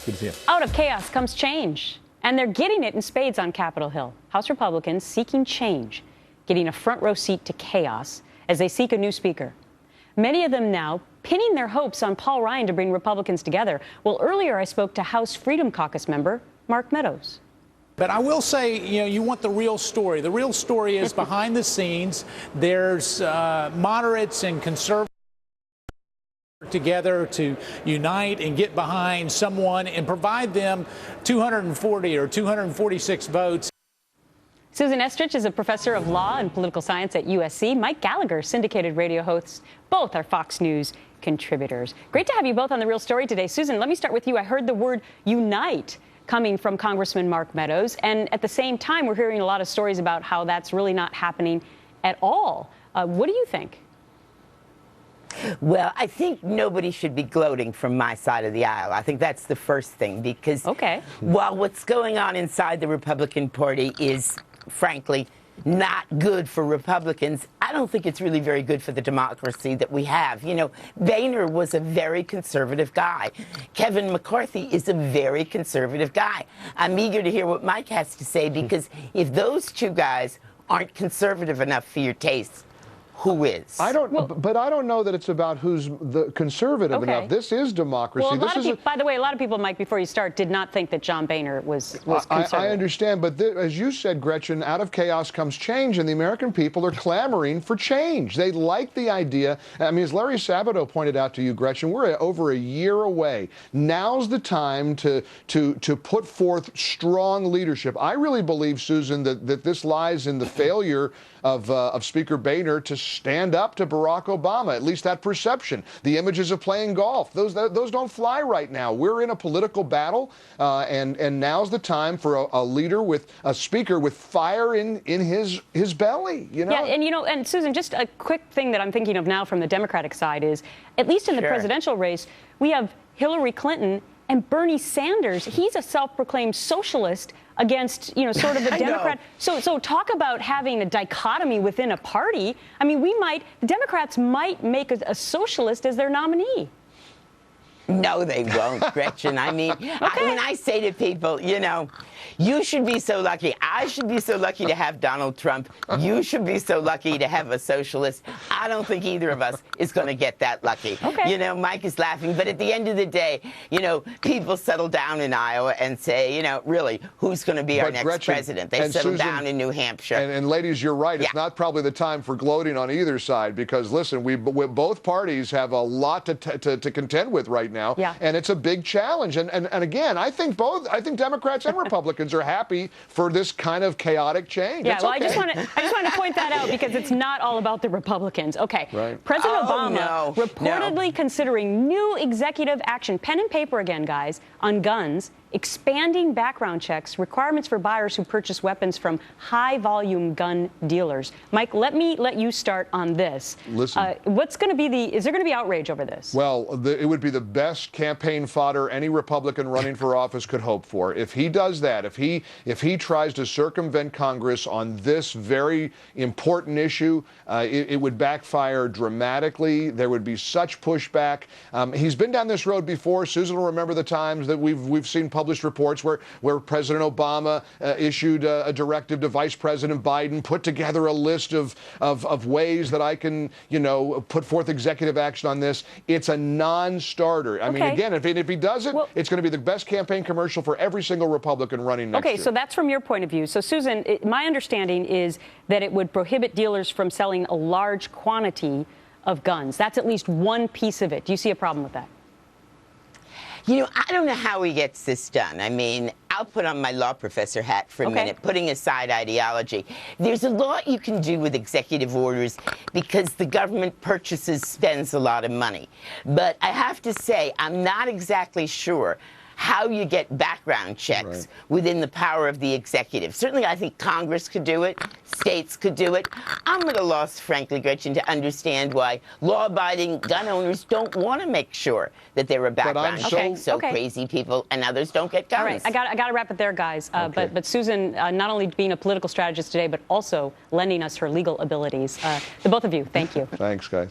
Good to see you. Out of chaos comes change, and they're getting it in spades on Capitol Hill. House Republicans seeking change, getting a front row seat to chaos as they seek a new speaker. Many of them now pinning their hopes on Paul Ryan to bring Republicans together. Well, earlier I spoke to House Freedom Caucus member Mark Meadows. But I will say, you want the real story. The real story is behind the scenes. There's moderates and conservatives together to unite and get behind someone and provide them 240 or 246 votes. Susan Estrich is a professor of law and political science at USC. Mike Gallagher, syndicated radio hosts. Both are Fox News contributors. Great to have you both on The Real Story today. Susan, let me start with you. I heard the word unite coming from Congressman Mark Meadows. And at the same time, we're hearing a lot of stories about how that's really not happening at all. What do you think? Well, I think nobody should be gloating from my side of the aisle. I think that's the first thing, because while what's going on inside the Republican Party is, frankly, not good for Republicans, I don't think it's really very good for the democracy that we have. You know, Boehner was a very conservative guy. Kevin McCarthy is a very conservative guy. I'm eager to hear what Mike has to say, because if those two guys aren't conservative enough for your taste, who is? But I don't know that it's about who's the conservative enough. This is democracy. Well, by the way, a lot of people, Mike, before you start, did not think that John Boehner was conservative. I understand, but as you said, Gretchen, out of chaos comes change, and the American people are clamoring for change. They like the idea. I mean, as Larry Sabato pointed out to you, Gretchen, we're over a year away. Now's the time to put forth strong leadership. I really believe, Susan, that this lies in the failure of Speaker Boehner to stand up to Barack Obama, at least that perception. The images of playing golf, those don't fly right now. We're in a political battle, and now's the time for a leader with a speaker with fire in his belly, you know? Yeah, and Susan, just a quick thing that I'm thinking of now from the Democratic side is, at least in the presidential race, we have Hillary Clinton and Bernie Sanders. He's a self-proclaimed socialist against, sort of a Democrat. So talk about having a dichotomy within a party. I mean, the Democrats might make a socialist as their nominee. No, they won't, Gretchen. I mean, when I say to people, you should be so lucky. I should be so lucky to have Donald Trump. You should be so lucky to have a socialist. I don't think either of us is going to get that lucky. Mike is laughing. But at the end of the day, people settle down in Iowa and say, really, who's going to be our next president? They settle down in New Hampshire. And ladies, you're right. It's not probably the time for gloating on either side, because, listen, both parties have a lot to contend with right now. And it's a big challenge. And again, I think Democrats and Republicans are happy for this kind of chaotic change. Yeah, I just want to point that out, because it's not all about the Republicans. President Obama reportedly considering new executive action, pen and paper again, guys, on guns, expanding background checks, requirements for buyers who purchase weapons from high-volume gun dealers. Mike, let you start on this. Listen, is there going to be outrage over this? Well, it would be the best campaign fodder any Republican running for office could hope for. If he does that, if he tries to circumvent Congress on this very important issue, it would backfire dramatically. There would be such pushback. He's been down this road before. Susan will remember the times that we've seen published reports where President Obama issued a directive to Vice President Biden, put together a list of ways that I can, put forth executive action on this. It's a non-starter. I mean, again, if he does it, it's going to be the best campaign commercial for every single Republican running next year. So that's from your point of view. So, Susan, my understanding is that it would prohibit dealers from selling a large quantity of guns. That's at least one piece of it. Do you see a problem with that? I don't know how he gets this done. I mean, I'll put on my law professor hat for a minute, putting aside ideology. There's a lot you can do with executive orders because the government spends a lot of money. But I have to say, I'm not exactly sure how you get background checks within the power of the executive. Certainly, I think Congress could do it. States could do it. I'm at a loss, frankly, Gretchen, to understand why law-abiding gun owners don't want to make sure that there are background checks so crazy people and others don't get guns. All right, I got to wrap it there, guys. But Susan, not only being a political strategist today, but also lending us her legal abilities. The both of you, thank you. Thanks, guys.